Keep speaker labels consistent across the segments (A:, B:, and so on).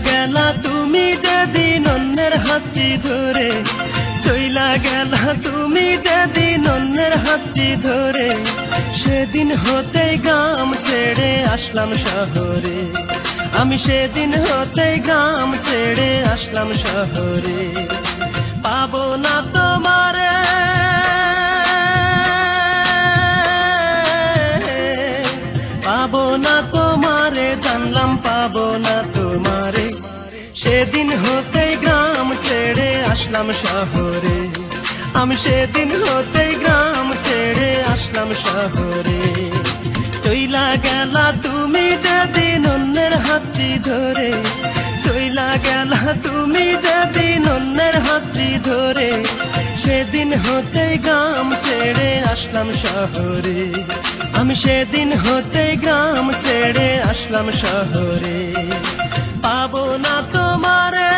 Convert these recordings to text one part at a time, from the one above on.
A: গেলা তুমি যেদিন অন্যের হাতটি ধরে, চইলা গেলা তুমি যেদিন অন্যের হাতটি ধরে, সেদিন হতেই গ্রাম ছেড়ে আসলাম শহরে। আমি সেদিন হতেই গ্রাম ছেড়ে আসলাম শহরে। পাবো না তোমারে, পাবো না তোমারে, জানলাম পাবো না তোমারে। সেদিন হতেই গ্রাম ছেড়ে আসলাম শহরে। আমি সেদিন হতেই গ্রাম ছেড়ে আসলাম শহরে। চইলা গেলা তুমি যেদিন অন্যের হাতটি ধরে, চইলা গেলা তুমি যেদিন অন্যের হাতটি ধরে, সেদিন হতেই গ্রাম ছেড়ে আসলাম শহরে। আমি সেদিন হতেই গ্রাম ছেড়ে আসলাম শহরে। পাবো না তোমারে,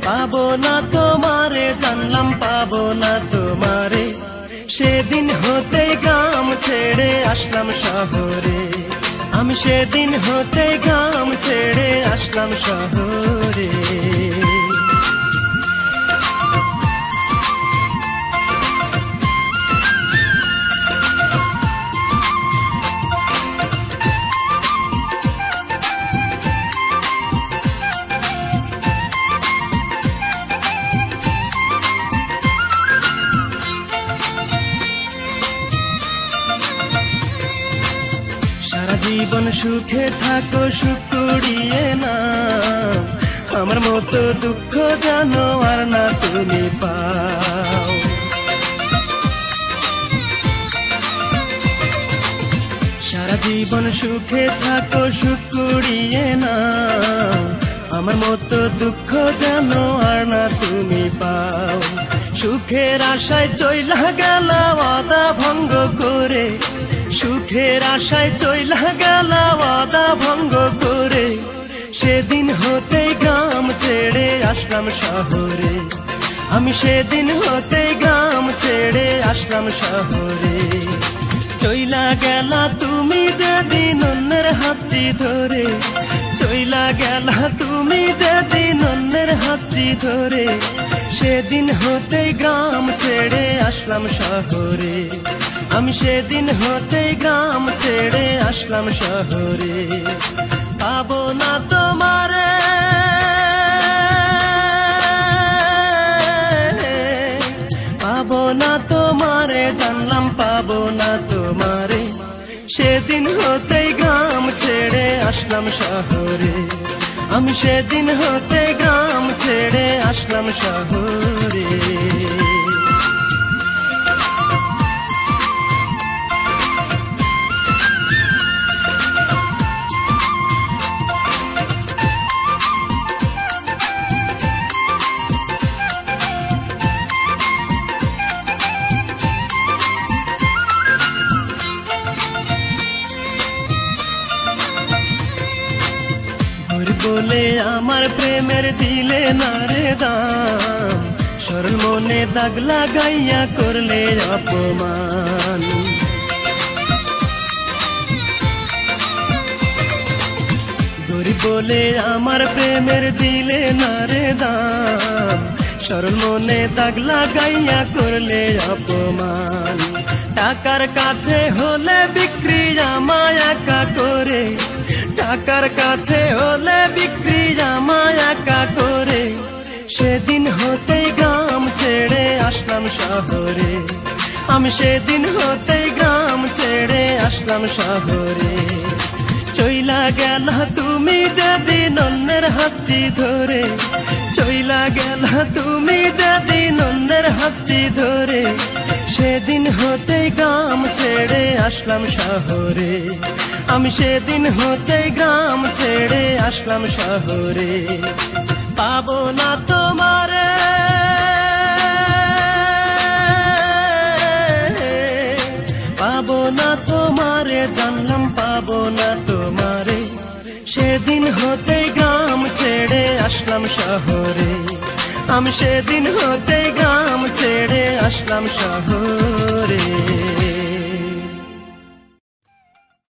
A: পাবো না তোমারে, জানলাম পাবো না তোমারে। সেদিন হতেই গ্রাম ছেড়ে আসলাম শহরে। আমি সেদিন হতেই গ্রাম ছেড়ে আসলাম শহরে। সারা জীবন সুখে থাকো, সুখ কুড়িয়ে না, আমার মতো দুঃখ জানো আর না তুমি পাও। সারা জীবন সুখে থাকো, সুখ কুড়িয়ে না, আমার মতো দুঃখ জানো আর না তুমি পাও। সুখের আশায় চইলা গেলা ওয়াদা ভঙ্গ করে, সুখের আশায় চইলা গেলা ওয়াদা ভঙ্গ করে, সেদিন হতেই গ্রাম ছেড়ে আসলাম শহরে। আমি সেদিন হতেই গ্রাম ছেড়ে আসলাম শহরে। চইলা গেলা তুমি যেদিন অন্যের হাতটি ধরে, চইলা গেলা তুমি যেদিন অন্যের হাতটি ধরে, সেদিন হতেই গ্রাম ছেড়ে আসলাম শহরে। আমি সেদিন হতেই গ্রাম ছেড়ে আসলাম শহরে। পাবো না তোমারে, পাবো না তোমারে, জানলাম পাবো না তোমারে। সেদিন হতেই গ্রাম ছেড়ে আসলাম শহরে। আমি সেদিন হতেই গ্রাম ছেড়ে আসলাম শহরে। বলে আমার প্রেমের দিলে না রে দাম, সরল মনে দাগ লাগাইয়া করলে অপমান। গরিব বলে আমার প্রেমের দিলে না রে দাম, সরল মনে দাগ লাগাইয়া করলে অপমান। টাকার কাছে হলে বিক্রি আমায় একা করে, টাকার কাছে হলে বিক্রি আমায় একা করে, সেদিন হতেই গ্রাম ছেড়ে আসলাম শহরে। আমি সেদিন হতেই গ্রাম ছেড়ে আসলাম শহরে। চইলা গেলা তুমি যেদিন অন্যের হাতটি ধরে, চইলা গেলা তুমি যেদিন অন্যের হাতটি ধরে, সেদিন হতেই গ্রাম ছেড়ে আসলাম শহরে। আমি সেদিন হতেই গ্রাম ছেড়ে আসলাম শহরে। পাবো না তোমারে, পাবো না তোমারে, জানলাম পাবো না তোমারে। সেদিন হতেই গ্রাম ছেড়ে আসলাম শহরে। আমি সেদিন হতেই গ্রাম ছেড়ে আসলাম শহরে।